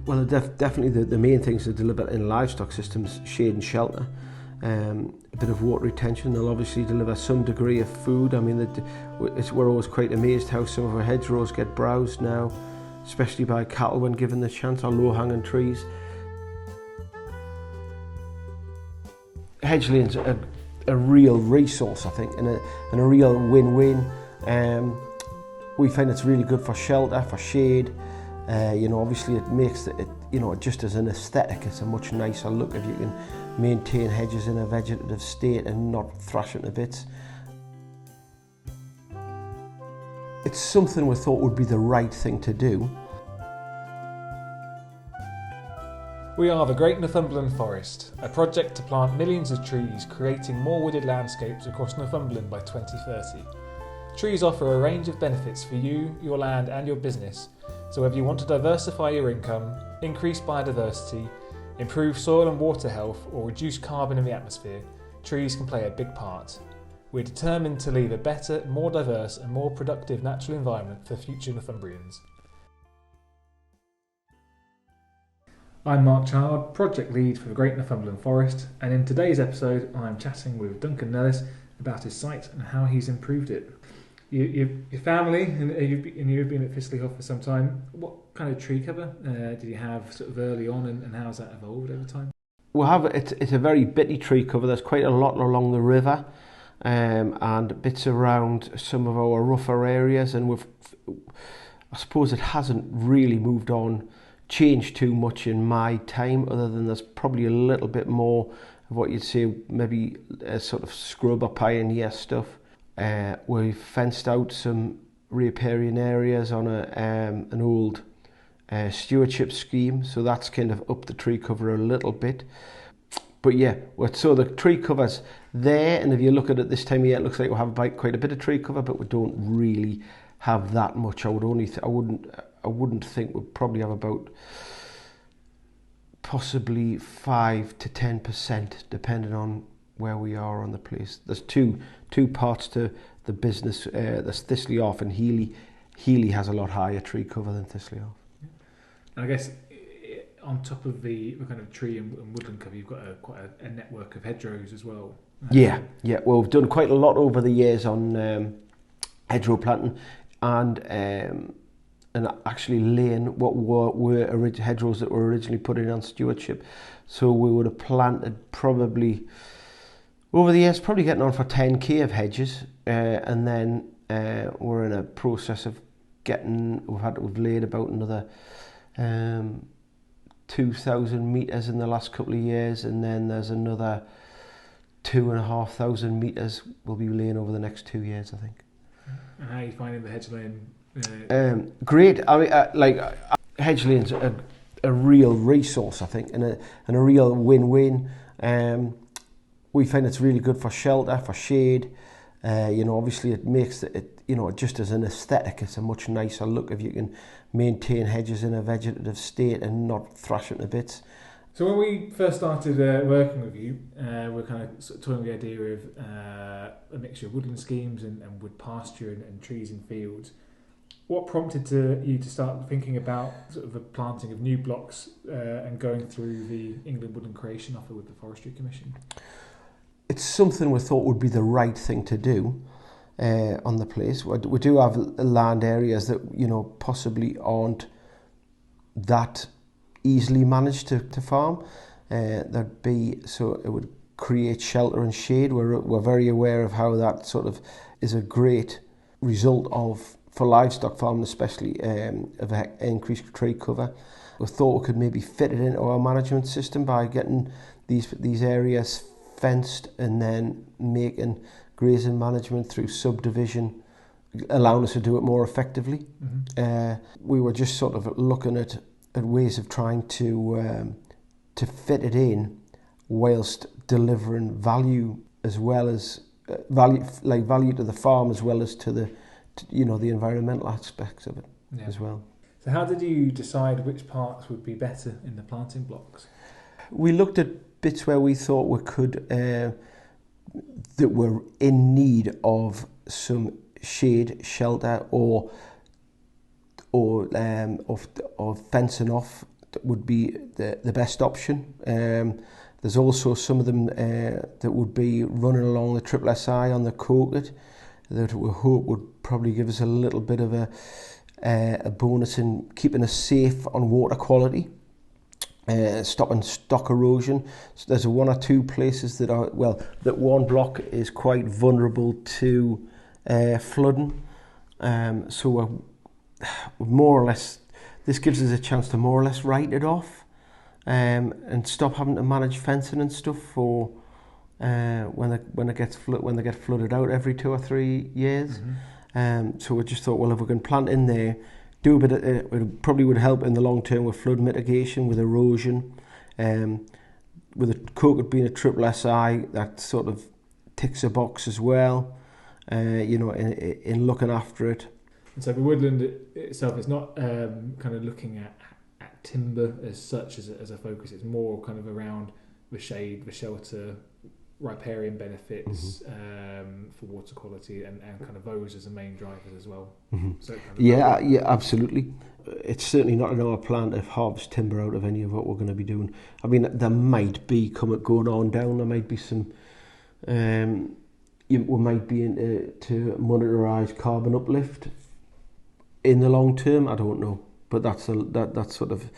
Well, definitely the main things to deliver in livestock systems: shade and shelter, a bit of water retention. They'll obviously deliver some degree of food. I mean, we're always quite amazed how some of our hedgerows get browsed now, especially by cattle when given the chance, or low-hanging trees. Hedge lanes are a real resource, I think, and a real win-win. We find it's really good for shelter, for shade. Obviously it makes it, just as an aesthetic, it's a much nicer look if you can maintain hedges in a vegetative state and not thrashing to bits. It's something we thought would be the right thing to do. We are the Great Northumberland Forest, a project to plant millions of trees, creating more wooded landscapes across Northumberland by 2030. Trees offer a range of benefits for you, your land and your business, so whether you want to diversify your income, increase biodiversity, improve soil and water health or reduce carbon in the atmosphere, trees can play a big part. We're determined to leave a better, more diverse and more productive natural environment for future Northumbrians. I'm Mark Chard, Project Lead for the Great Northumberland Forest, and in today's episode I'm chatting with Duncan Nelless about his site and how he's improved it. Your family, and you've been at Thistleyhaugh for some time. What kind of tree cover did you have sort of early on, and how has that evolved over time? It's a very bitty tree cover. There's quite a lot along the river, and bits around some of our rougher areas, and I suppose it hasn't really changed too much in my time, other than there's probably a little bit more of what you'd say maybe a sort of scrub or pioneer stuff. We've fenced out some riparian areas on an old stewardship scheme, so that's kind of upped the tree cover a little bit. But yeah, so the tree cover's there, and if you look at it this time of year, it looks like we have quite a bit of tree cover, but we don't really have that much. I wouldn't think we'd probably have about possibly 5 to 10%, depending on where we are on the place. There's two parts to the business. There's Thistleyhaugh and Healy. Healy has a lot higher tree cover than Thistleyhaugh. And I guess on top of the kind of tree and woodland cover, you've got quite a network of hedgerows as well. Yeah. Well, we've done quite a lot over the years on hedgerow planting and actually laying what were hedgerows that were originally put in on stewardship. So we would have planted probably over the years, probably getting on for 10k of hedges, and then we're in a process of we've laid about another 2,000 metres in the last couple of years, and then there's another 2,500 metres we'll be laying over the next 2 years, I think. And how are you finding the hedge laying? Great. I mean, hedge lanes are a real resource, I think, and a real win-win. We find it's really good for shelter, for shade. Obviously it makes it, just as an aesthetic, it's a much nicer look if you can maintain hedges in a vegetative state and not thrashing to bits. So when we first started working with you, we're kind of sort of toying with the idea of a mixture of woodland schemes and wood pasture and trees and fields. What prompted you to start thinking about sort of the planting of new blocks and going through the England Woodland Creation Offer with the Forestry Commission? It's something we thought would be the right thing to do on the place. We do have land areas that, possibly aren't that easily managed to farm. So it would create shelter and shade. We're very aware of how that sort of is a great result for livestock farming, especially of increased tree cover. We thought we could maybe fit it into our management system by getting these areas fenced and then making grazing management through subdivision, allowing us to do it more effectively. Mm-hmm. We were just sort of looking at ways of trying to fit it in whilst delivering value as well as value to the farm as well as to the environmental aspects of it as well. So how did you decide which parts would be better in the planting blocks? We looked at bits where we thought we could that were in need of some shade, shelter, or fencing off would be the best option. There's also some of them that would be running along the Triple SI on the Coquet that we hope would probably give us a little bit of a bonus in keeping us safe on water quality, stopping stock erosion. So there's one or two places that that one block is quite vulnerable to flooding. So we're more or less, this gives us a chance to more or less write it off. And stop having to manage fencing and stuff for when they get flooded out every 2 or 3 years. So we just thought, well, if we can plant in there, do a bit of it probably would help in the long term with flood mitigation, with erosion. With the Coquet being a Triple SI, that sort of ticks a box as well. In looking after it. And so the woodland itself is not kind of looking at timber as such as a focus. It's more kind of around the shade, the shelter, riparian benefits for water quality, and kind of those as the main drivers as well. So kind of absolutely. It's certainly not in our plan to harvest timber out of any of what we're going to be doing. I mean, there might be going on down. There might be some. We might be to monetize carbon uplift in the long term. I don't know. But that's sort of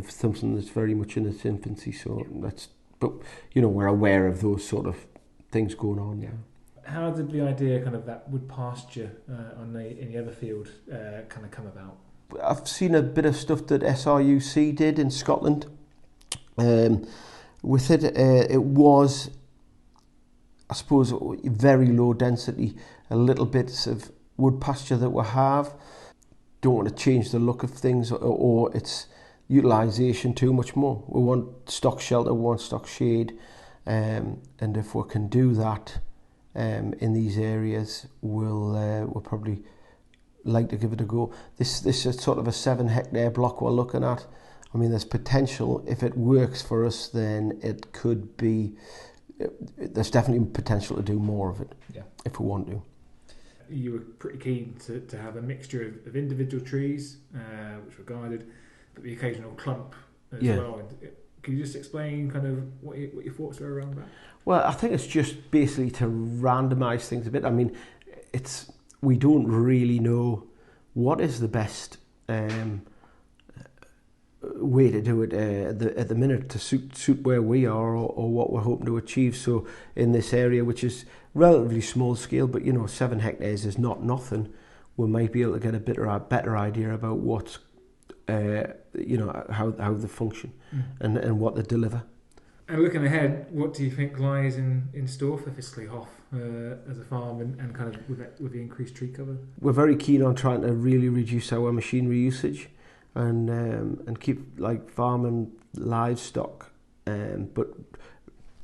something that's very much in its infancy. So but we're aware of those sort of things going on. Yeah. How did the idea kind of that wood pasture in the other field kind of come about? I've seen a bit of stuff that SRUC did in Scotland. With it, it was, I suppose, very low density, a little bits of wood pasture that we have. Don't want to change the look of things or its utilisation too much more. We want stock shelter, we want stock shade, and if we can do that in these areas, we'll probably like to give it a go. This is sort of a 7 hectare block we're looking at. I mean, there's potential. If it works for us, then it could be. There's definitely potential to do more of it if we want to. You were pretty keen to have a mixture of individual trees, which were guided, but the occasional clump as well. And can you just explain kind of what your thoughts were around that? Well, I think it's just basically to randomise things a bit. I mean, we don't really know what is the best way to do it at the minute to suit where we are or what we're hoping to achieve. So in this area, which is relatively small scale, but 7 hectares is not nothing, we might be able to get a better idea about what how they function and what they deliver. And looking ahead, what do you think lies in store for Thistleyhaugh as a farm and kind of with the increased tree cover? We're very keen on trying to really reduce our machinery usage and keep farming livestock, but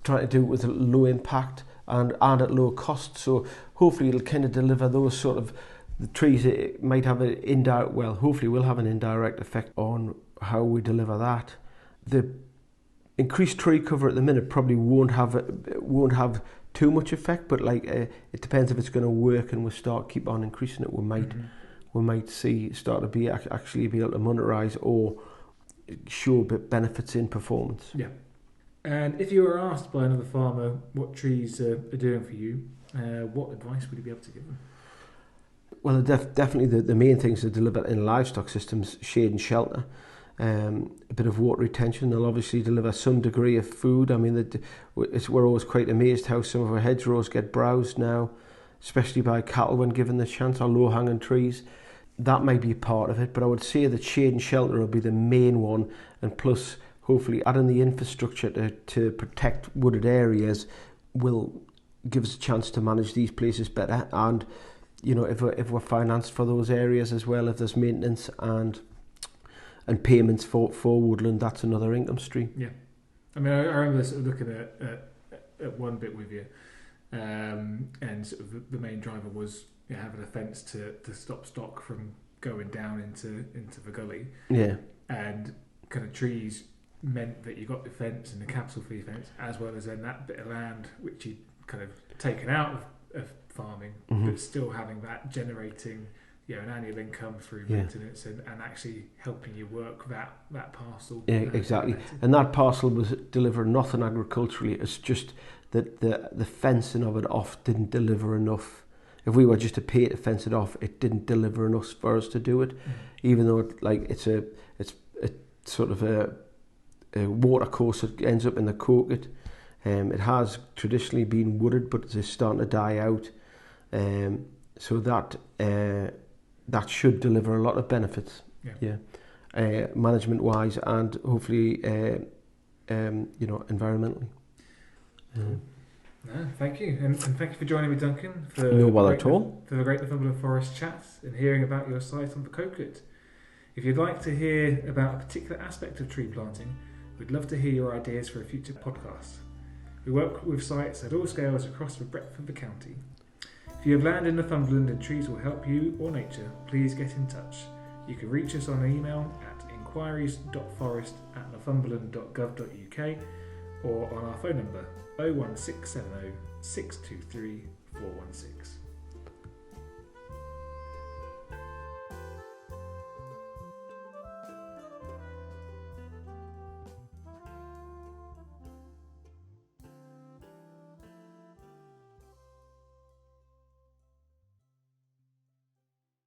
try to do it with a low impact and at low cost. So hopefully it'll kind of deliver those sort of the trees. It might have an indirect, hopefully will have an indirect effect on how we deliver that. The increased tree cover at the minute probably won't have too much effect, but it depends if it's going to work, and we'll keep on increasing it. We might start to be able to monetize or show a bit benefits in performance. Yeah. And if you were asked by another farmer what trees are doing for you, what advice would you be able to give them? Well, definitely the main things to deliver in livestock systems: shade and shelter, a bit of water retention. They'll obviously deliver some degree of food. I mean, we're always quite amazed how some of our hedgerows get browsed now, especially by cattle when given the chance, or low-hanging trees. That might be a part of it, but I would say that shade and shelter will be the main one, and plus hopefully adding the infrastructure to protect wooded areas will give us a chance to manage these places better. And if we're financed for those areas as well, if there's maintenance and payments for woodland, that's another income stream. Yeah, I mean, I remember sort of looking at one bit with you, and sort of the main driver was having a fence to stop stock from going down into the gully. Yeah, and kind of trees meant that you got the fence and the capital fee fence, as well as then that bit of land which you'd kind of taken out of farming, but still having that generating an annual income through Yeah. maintenance and actually helping you work that parcel. Yeah, exactly. And that parcel was delivering nothing agriculturally. It's just that the fencing of it off didn't deliver enough. If we were just to pay to fence it off, it didn't deliver enough for us to do it. Even though it's a sort of a water course that ends up in the Coquet. It has traditionally been wooded, but it's starting to die out. So that should deliver a lot of benefits. Yeah. Management wise and hopefully environmentally. No, thank you, and thank you for joining me, Duncan, for No bother at all. For the Great Northumberland Forest chat and hearing about your site on the Coquet. If you'd like to hear about a particular aspect of tree planting, we'd love to hear your ideas for a future podcast. We work with sites at all scales across the breadth of the county. If you have land in Northumberland and trees will help you or nature, please get in touch. You can reach us on email at inquiries.forest@northumberland.gov.uk or on our phone number 01670 623 416.